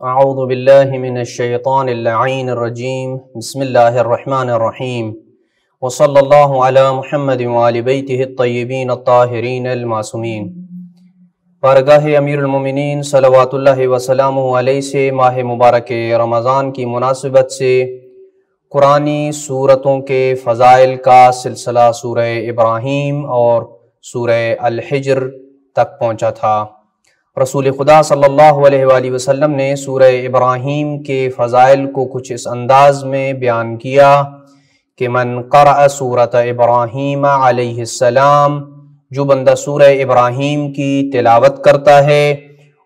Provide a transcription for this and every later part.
اعوذ باللہ من الشیطان اللعین الرجیم بسم اللہ الرحمن الرحیم وصلی اللہ علی محمد وآل بیتہ الطیبین الطاہرین المعصومین۔ بارگاہ امیر المومنین صلوات اللہ وسلامہ علیہ سے ماہ مبارک رمضان کی مناسبت سے قرآنی سورتوں کے فضائل کا سلسلہ سورہ ابراہیم اور سورہ الحجر تک پہنچا تھا۔ رسول خدا صلی اللہ علیہ وآلہ وسلم نے سورہ ابراہیم کے فضائل کو کچھ اس انداز میں بیان کیا کہ من قرأ سورۃ ابراہیم علیہ السلام، جو بندہ سورہ ابراہیم کی تلاوت کرتا ہے،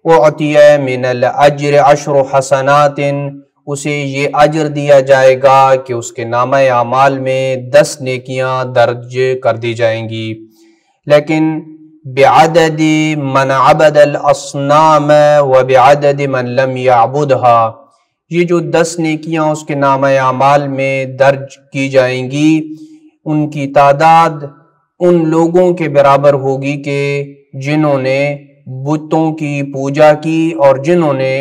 اعطی من الاجر 10 حسنات، اسے یہ اجر دیا جائے گا کہ اس کے نامہ اعمال میں 10 نیکیاں درج کر دی جائیں گی، لیکن بعدد من عبد الاصنام وبعدد من لم يعبدها، یہ جو 10 نیکیاں اس کے نامہ اعمال میں درج کی جائیں گی، ان کی تعداد ان لوگوں کے برابر ہوگی کہ جنہوں نے بتوں کی پوجا کی اور جنہوں نے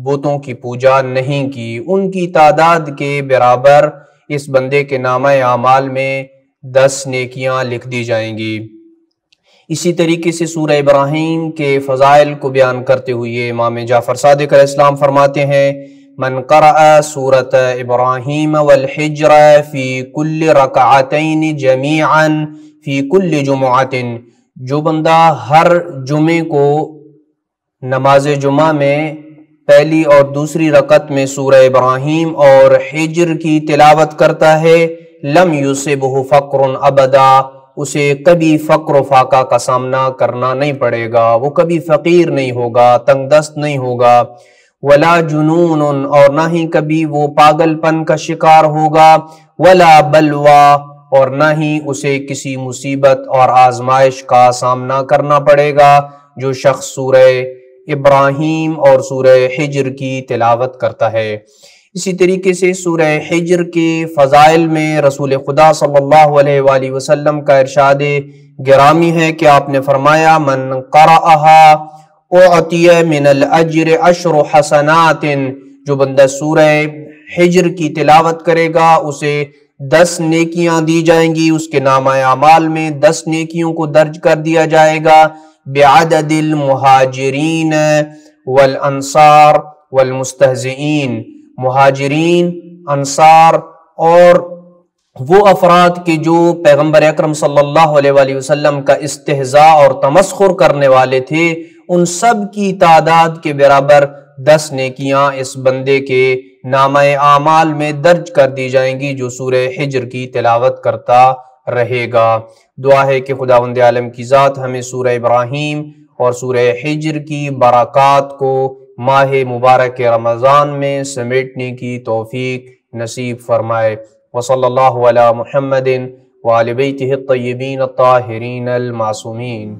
بتوں کی پوجا نہیں کی، ان کی تعداد کے برابر اس بندے کے نامہ اعمال میں 10 نیکیاں لکھ دی جائیں گی۔ اسی طریقے سے سورہ ابراہیم کے فضائل کو بیان کرتے ہوئے امام جعفر صادق علیہ السلام فرماتے ہیں، من قرأ سورۃ ابراہیم والحجر فی کل رکعتین جمیعا فی کل جمعۃ، جو بندہ ہر جمعے کو نماز جمعہ میں پہلی اور دوسری رکعت میں سورہ ابراہیم اور حجر کی تلاوت کرتا ہے، لم یصبہ فقر ابدا، اسے کبھی فقر و فاقہ کا سامنا کرنا نہیں پڑے گا، وہ کبھی فقیر نہیں ہوگا، تنگ دست نہیں ہوگا، ولا جنون، اور نہ ہی کبھی وہ پاگل پن کا شکار ہوگا، ولا بلوا، اور نہ ہی اسے کسی مصیبت اور آزمائش کا سامنا کرنا پڑے گا۔ جو شخص سورہ ابراہیم اور سورہ حجر کی تلاوت کرتا ہے۔ اسی طریقے سے سورہ حجر کے فضائل میں رسول خدا صلی اللہ علیہ وآلہ وسلم کا ارشاد گرامی ہے کہ آپ نے فرمایا، من قرأها اعطی من الاجر 10 حسنات، جو بندہ سورہ حجر کی تلاوت کرے گا اسے 10 نیکیاں دی جائیں گی، اس کے نامہ اعمال میں 10 نیکیوں کو درج کر دیا جائے گا، بعدد المہاجرین والانصار والمستہزئین، مہاجرین، انصار اور وہ افراد کے جو پیغمبر اکرم صلی اللہ علیہ وآلہ وسلم کا استہزاء اور تمسخر کرنے والے تھے، ان سب کی تعداد کے برابر 10 نیکیاں اس بندے کے نامہ اعمال میں درج کر دی جائیں گی جو سورہ حجر کی تلاوت کرتا رہے گا۔ دعا ہے کہ خداوند عالم کی ذات ہمیں سورہ ابراہیم اور سورہ حجر کی برکات کو ماہ مبارک رمضان میں سمیٹنے کی توفیق نصیب فرمائے۔ وصلی اللہ علی محمد وآل بیتہ الطیبین الطاہرین المعصومین۔